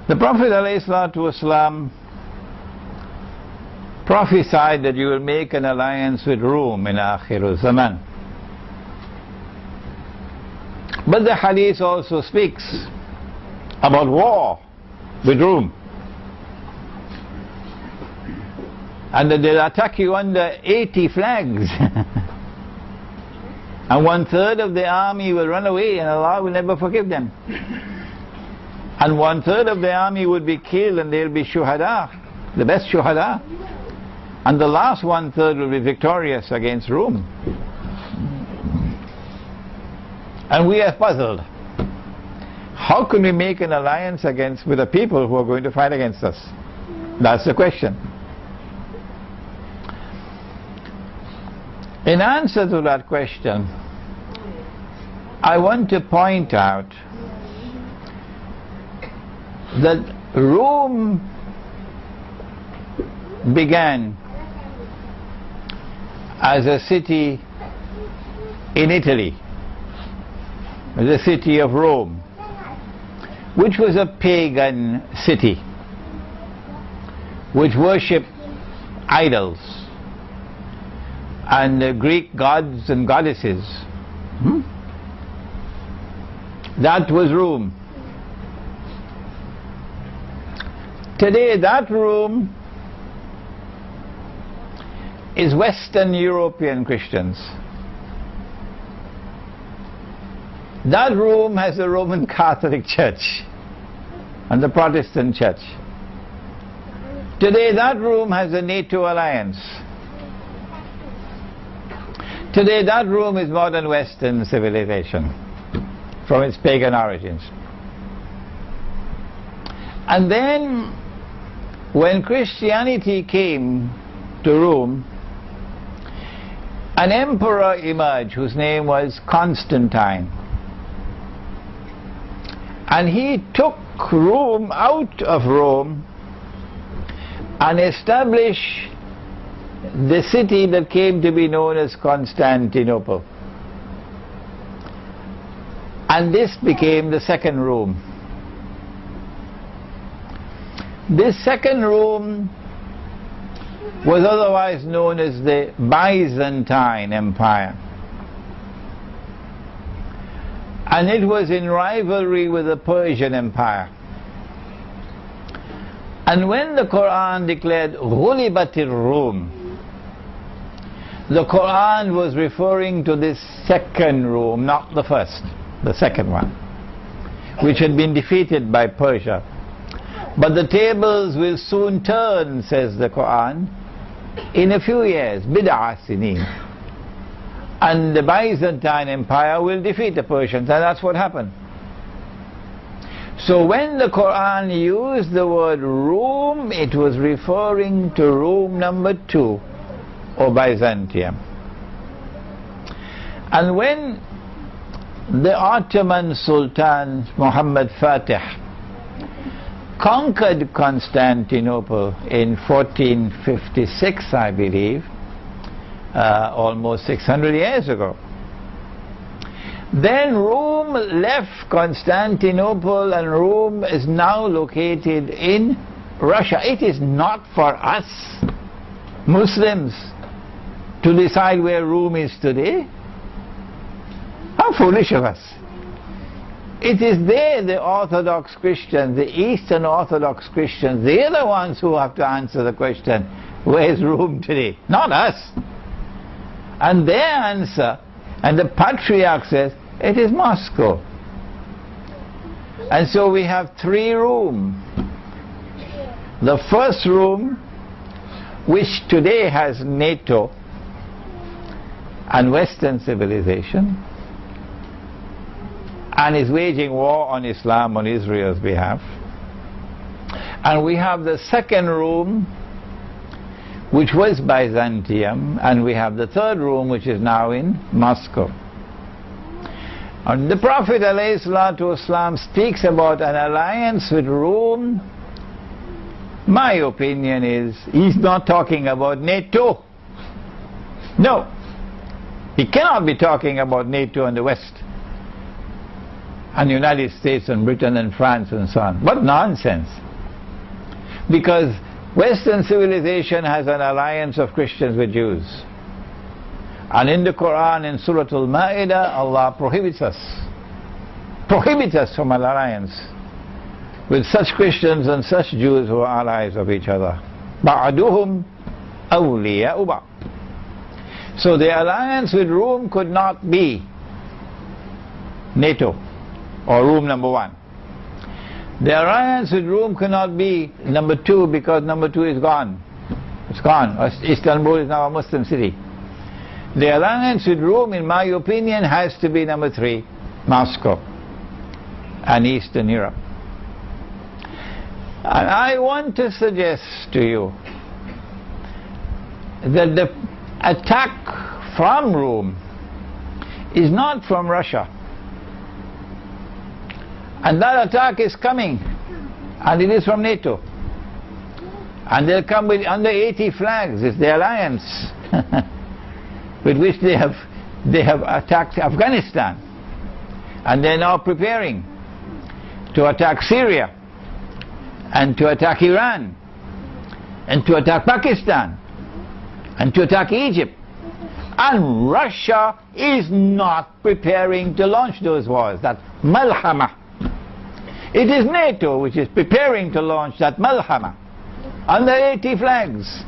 The Prophet ﷺ prophesied that you will make an alliance with Rome in Akhirul Zaman. But the Hadith also speaks about war with Rome, and that they'll attack you under 80 flags and 1/3 of the army will run away and Allah will never forgive them, and 1/3 of the army would be killed and they'll be shuhada, the best shuhada, and the last 1/3 will be victorious against Rome. And we are puzzled. How can we make an alliance with the people who are going to fight against us? That's the question. In answer to that question, I want to point out that Rome began as a city in Italy, the city of Rome, which was a pagan city, which worshipped idols and Greek gods and goddesses. That was Rome. Today that Rome is Western European Christians. That Rome has the Roman Catholic Church and the Protestant Church. Today that Rome has a NATO alliance. Today that Rome is modern Western civilization from its pagan origins. And then when Christianity came to Rome, an emperor emerged whose name was Constantine. And he took Rome out of Rome and established the city that came to be known as Constantinople. And this became the second Rome. This second Rome was otherwise known as the Byzantine Empire. And it was in rivalry with the Persian Empire. And when the Qur'an declared Ghulibatir Rum, the Qur'an was referring to this second Rome, not the first, the second one, which had been defeated by Persia. But the tables will soon turn, says the Qur'an, in a few years, bid'a sinin. And the Byzantine Empire will defeat the Persians, and that's what happened. So when the Qur'an used the word Rome, it was referring to Rome number 2, or Byzantium. And when the Ottoman Sultan Muhammad Fatih conquered Constantinople in 1456, I believe, almost 600 years ago, then Rome left Constantinople, and Rome is now located in Russia. It is not for us Muslims to decide where Rome is today. How foolish of us. It is they, the Orthodox Christians, the Eastern Orthodox Christians, they are the ones who have to answer the question, where is Rome today? Not us. And their answer, and the Patriarch says, it is Moscow. And so we have 3 Rome. The first Rome, which today has NATO and Western civilization, and is waging war on Islam on Israel's behalf. And we have the second Rome, which was Byzantium, and we have the third Rome, which is now in Moscow. And the Prophet ﷺ speaks about an alliance with Rome. My opinion is, he's not talking about NATO. No. He cannot be talking about NATO and the West. and the United States and Britain and France and so on. What nonsense! Because Western civilization has an alliance of Christians with Jews. And in the Qur'an, in Surah Al-Ma'idah, Allah prohibits us from an alliance with such Christians and such Jews who are allies of each other. بَعْدُهُمْ أَوْلِيَاءُ بَعْضٍ. So the alliance with Rome could not be NATO or Rome number 1. The alliance with Rome cannot be number 2 because number 2 is gone. It's gone. Istanbul is now a Muslim city. The alliance with Rome, in my opinion, has to be number 3, Moscow and Eastern Europe. And I want to suggest to you that the attack from Rome is not from Russia. And that attack is coming, and it is from NATO. And they'll come with under 80 flags. It's the alliance with which they have attacked Afghanistan. And they're now preparing to attack Syria, and to attack Iran, and to attack Pakistan, and to attack Egypt. And Russia is not preparing to launch those wars. That malhama. It is NATO which is preparing to launch that malhama under 80 flags.